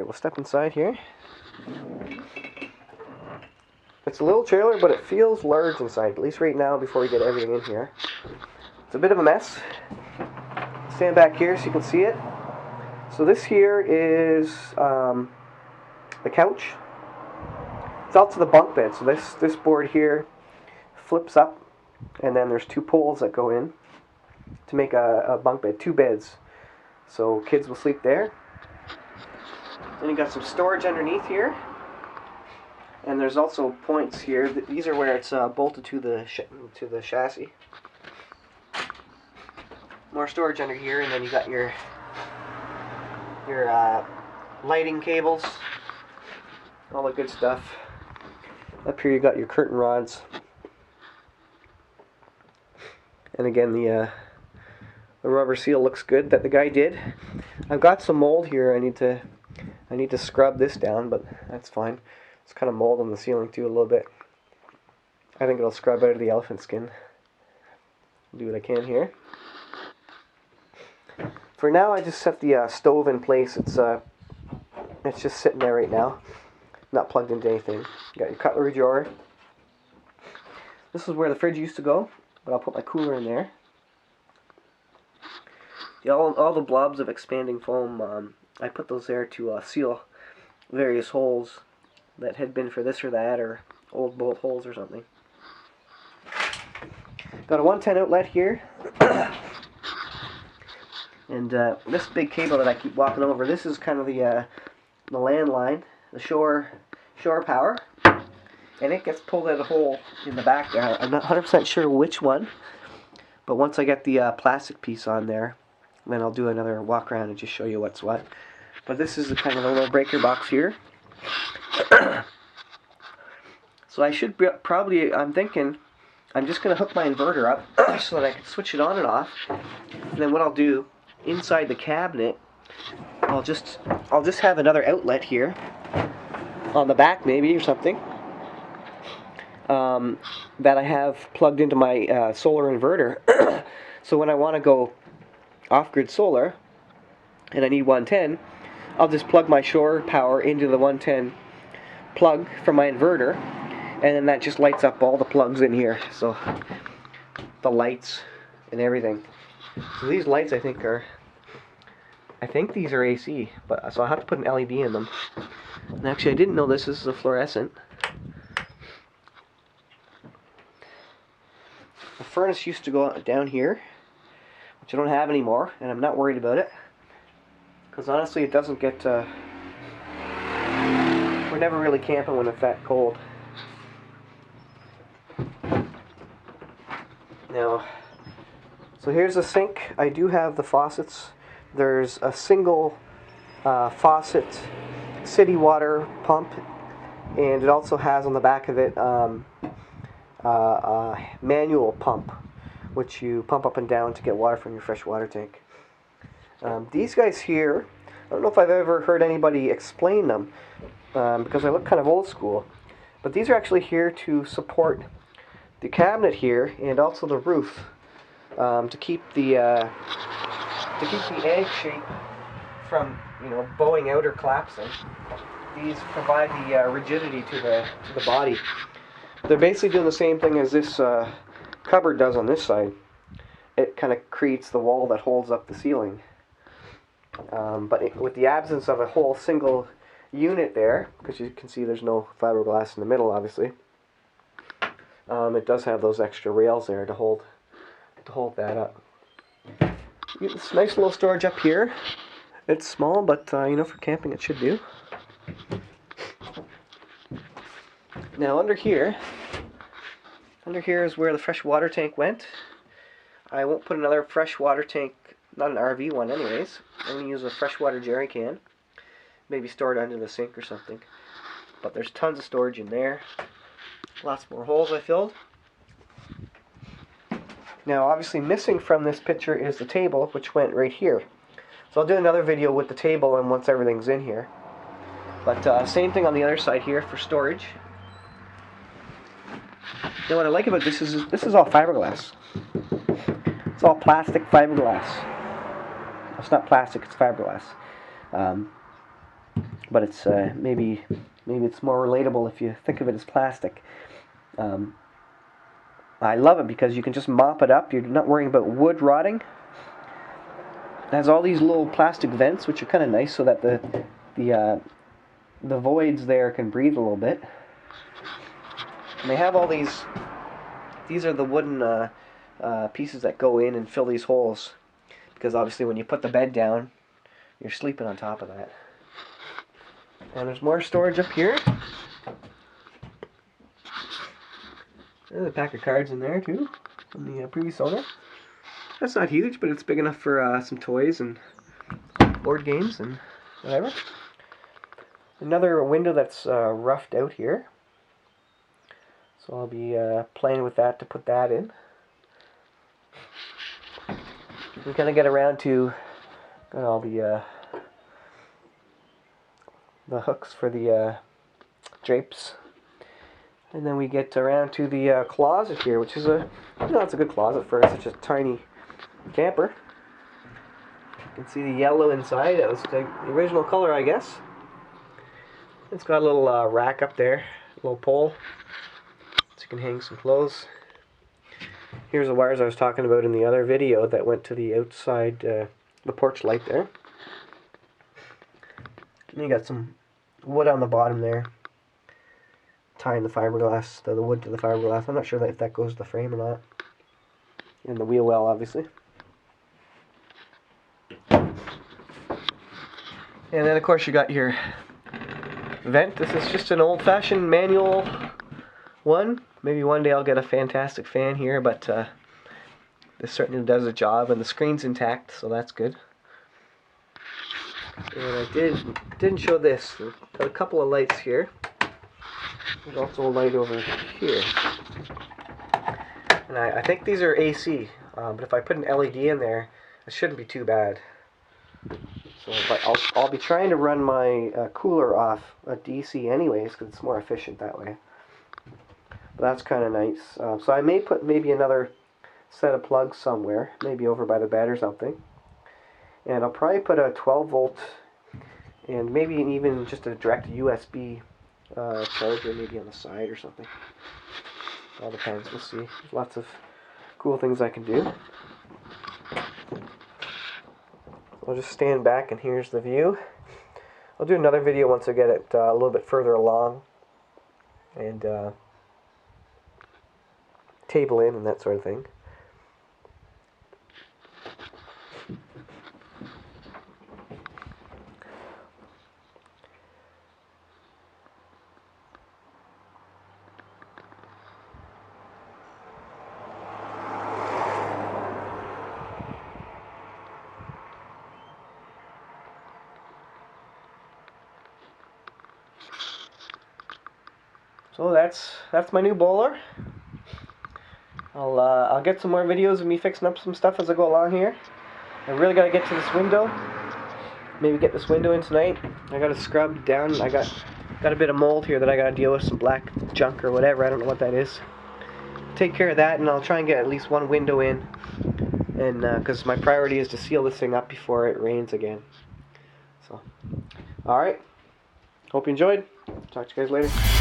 we'll step inside here. It's a little trailer, but it feels large inside, at least right now before we get everything in here. It's a bit of a mess. Stand back here so you can see it. So this here is the couch. It's out to the bunk bed. So this board here flips up, and then there's two poles that go in to make a bunk bed, two beds. So kids will sleep there. Then you got some storage underneath here. And there's also points here. These are where it's bolted to the chassis. More storage under here, and then you got your lighting cables, all the good stuff. Up here you got your curtain rods, and again the rubber seal looks good that the guy did. I've got some mold here. I need to scrub this down, but that's fine. It's kind of mold on the ceiling too a little bit. I think it'll scrub out of the elephant skin. Do what I can here. For now, I just set the stove in place. It's just sitting there right now, not plugged into anything. You got your cutlery drawer. This is where the fridge used to go, but I'll put my cooler in there. All the blobs of expanding foam, I put those there to seal various holes that had been for this or that, or old bolt holes or something. Got a 110 outlet here. And this big cable that I keep walking over, this is kind of the landline, the shore power, and it gets pulled out of the hole in the back there. I'm not 100% sure which one, but once I get the plastic piece on there, then I'll do another walk around and just show you what's what. But this is the kind of a little breaker box here. So I should probably, I'm thinking, I'm just going to hook my inverter up so that I can switch it on and off. And then what I'll do, inside the cabinet, I'll just have another outlet here on the back maybe or something that I have plugged into my solar inverter. So when I want to go off-grid solar and I need 110, I'll just plug my shore power into the 110 plug from my inverter, and then that just lights up all the plugs in here, so the lights and everything. So these lights I think these are AC, but so I'll have to put an LED in them. And actually I didn't know this is a fluorescent. The furnace used to go down here, which I don't have anymore, and I'm not worried about it. Because honestly it doesn't get, we're never really camping when it's that cold. Now, so here's the sink. I do have the faucets. There's a single faucet city water pump, and it also has on the back of it a manual pump, which you pump up and down to get water from your freshwater tank. These guys here, I don't know if I've ever heard anybody explain them, because I look kind of old school, but these are actually here to support the cabinet here and also the roof, to keep the egg shape from bowing out or collapsing. These provide the rigidity to the body. They're basically doing the same thing as this cupboard does on this side. It kind of creates the wall that holds up the ceiling. But with the absence of a whole single unit there, because you can see there's no fiberglass in the middle, obviously, it does have those extra rails there to hold that up. You get this nice little storage up here. It's small, but for camping it should do. Now under here is where the freshwater tank went. I won't put another freshwater tank, not an RV one anyways. I'm going to use a freshwater jerry can. Maybe store it under the sink or something. But there's tons of storage in there. Lots more holes I filled. Now obviously missing from this picture is the table, which went right here. So I'll do another video with the table and once everything's in here. But same thing on the other side here for storage. Now what I like about this is all fiberglass. It's all plastic fiberglass. It's not plastic, it's fiberglass. but it's maybe it's more relatable if you think of it as plastic. I love it because you can just mop it up. You're not worrying about wood rotting. It has all these little plastic vents, which are kind of nice, so that the voids there can breathe a little bit. And they have all these. These are the wooden pieces that go in and fill these holes, because obviously when you put the bed down, you're sleeping on top of that. And there's more storage up here. There's a pack of cards in there too, from the previous owner. That's not huge, but it's big enough for some toys and board games and whatever. Another window that's roughed out here. So I'll be playing with that to put that in. We kind of get around to got all the hooks for the drapes. And then we get around to the closet here, which is it's a good closet for such a tiny camper. You can see the yellow inside. That was the original color, I guess. It's got a little rack up there, a little pole, so you can hang some clothes. Here's the wires I was talking about in the other video that went to the outside, the porch light there. And you got some wood on the bottom there, tying the fiberglass, the wood to the fiberglass. I'm not sure if that goes to the frame or not. And the wheel well, obviously. And then of course you got your vent. This is just an old-fashioned manual one. Maybe one day I'll get a fantastic fan here, but this certainly does the job, and the screen's intact, so that's good. And I didn't show this. Got a couple of lights here. There's also a light over here. And I think these are AC, but if I put an LED in there, it shouldn't be too bad. So, but I'll be trying to run my cooler off a DC anyways, because it's more efficient that way. But that's kind of nice. So I may put maybe another set of plugs somewhere, maybe over by the bed or something. And I'll probably put a 12 volt and maybe even just a direct USB charger maybe on the side or something. All depends, we'll see. There's lots of cool things I can do. I'll just stand back and here's the view. I'll do another video once I get it a little bit further along and table in and that sort of thing. So that's my new boler. I'll get some more videos of me fixing up some stuff as I go along here. I really gotta get to this window. Maybe get this window in tonight. I gotta scrub down. I got a bit of mold here that I gotta deal with, some black junk or whatever. I don't know what that is. Take care of that, and I'll try and get at least one window in. And because my priority is to seal this thing up before it rains again. So, all right. Hope you enjoyed. Talk to you guys later.